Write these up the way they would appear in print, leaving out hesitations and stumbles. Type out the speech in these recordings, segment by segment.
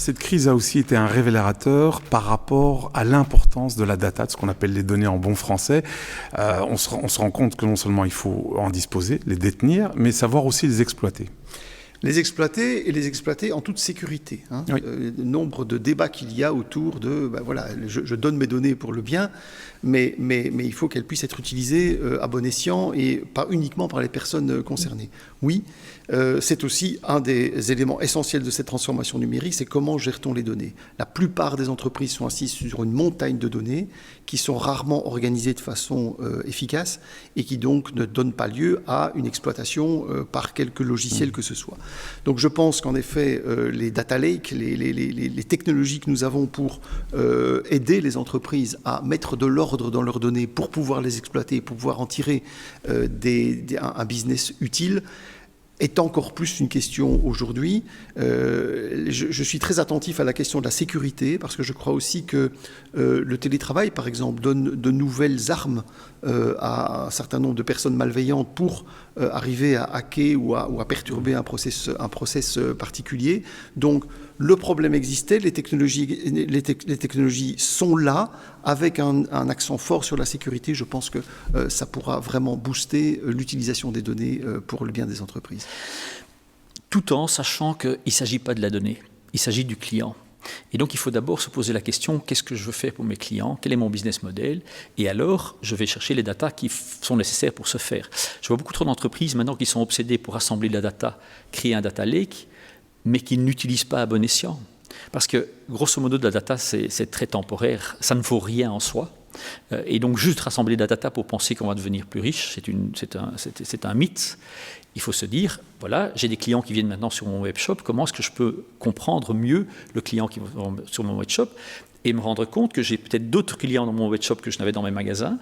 cette crise a aussi été un révélateur par rapport à l'importance de la data, de ce qu'on appelle les données en bon français. On se rend compte que non seulement il faut en disposer, les détenir, mais savoir aussi les exploiter. Les exploiter et les exploiter en toute sécurité. Hein. Oui. Le nombre de débats qu'il y a autour de, voilà, je donne mes données pour le bien, mais il faut qu'elles puissent être utilisées à bon escient et pas uniquement par les personnes concernées. Oui, c'est aussi un des éléments essentiels de cette transformation numérique, c'est comment gère-t-on les données. La plupart des entreprises sont assises sur une montagne de données qui sont rarement organisées de façon efficace et qui donc ne donnent pas lieu à une exploitation par quelque logiciel que ce soit. Donc je pense qu'en effet, les data lakes, les technologies que nous avons pour aider les entreprises à mettre de l'ordre dans leurs données pour pouvoir les exploiter, pour pouvoir en tirer un business utile, est encore plus une question aujourd'hui. Je suis très attentif à la question de la sécurité parce que je crois aussi que le télétravail, par exemple, donne de nouvelles armes à un certain nombre de personnes malveillantes pour arriver à hacker ou à perturber un process particulier. Donc, le problème existait, les technologies sont là, avec un accent fort sur la sécurité. Je pense que ça pourra vraiment booster l'utilisation des données pour le bien des entreprises. Tout en sachant qu'il ne s'agit pas de la donnée, il s'agit du client. Et donc, il faut d'abord se poser la question, qu'est-ce que je veux faire pour mes clients? Quel est mon business model? Et alors, je vais chercher les datas qui sont nécessaires pour ce faire. Je vois beaucoup trop d'entreprises maintenant qui sont obsédées pour assembler de la data, créer un data lake, mais qui n'utilisent pas à bon escient. Parce que, grosso modo, de la data, c'est très temporaire, ça ne vaut rien en soi. Et donc, juste rassembler de la data pour penser qu'on va devenir plus riche, c'est un mythe. Il faut se dire, voilà, j'ai des clients qui viennent maintenant sur mon webshop, comment est-ce que je peux comprendre mieux le client qui va sur mon webshop et me rendre compte que j'ai peut-être d'autres clients dans mon webshop que je n'avais dans mes magasins.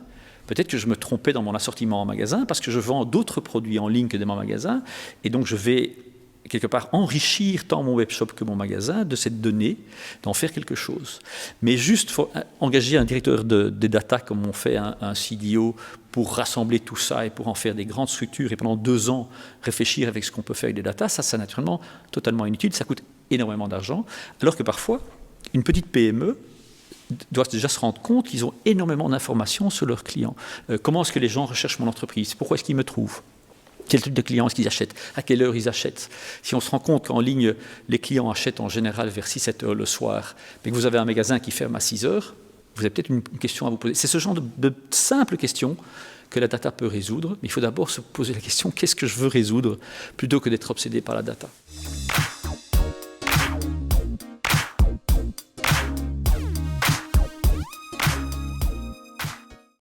Peut-être que je me trompais dans mon assortiment en magasin parce que je vends d'autres produits en ligne que dans mon magasin. Et donc, je vais quelque part enrichir tant mon webshop que mon magasin de cette donnée, d'en faire quelque chose. Mais juste, il faut engager un directeur des data comme on fait un CDO pour rassembler tout ça et pour en faire des grandes structures et pendant 2 ans réfléchir avec ce qu'on peut faire avec des data, ça naturellement totalement inutile, ça coûte énormément d'argent, alors que parfois, une petite PME doit déjà se rendre compte qu'ils ont énormément d'informations sur leurs clients. Comment est-ce que les gens recherchent mon entreprise? Pourquoi est-ce qu'ils me trouvent? Quel type de clients est-ce qu'ils achètent? À quelle heure ils achètent? Si on se rend compte qu'en ligne, les clients achètent en général vers 6-7 heures le soir, mais que vous avez un magasin qui ferme à 6 heures, vous avez peut-être une question à vous poser. C'est ce genre de simples questions que la data peut résoudre, mais il faut d'abord se poser la question, qu'est-ce que je veux résoudre, plutôt que d'être obsédé par la data.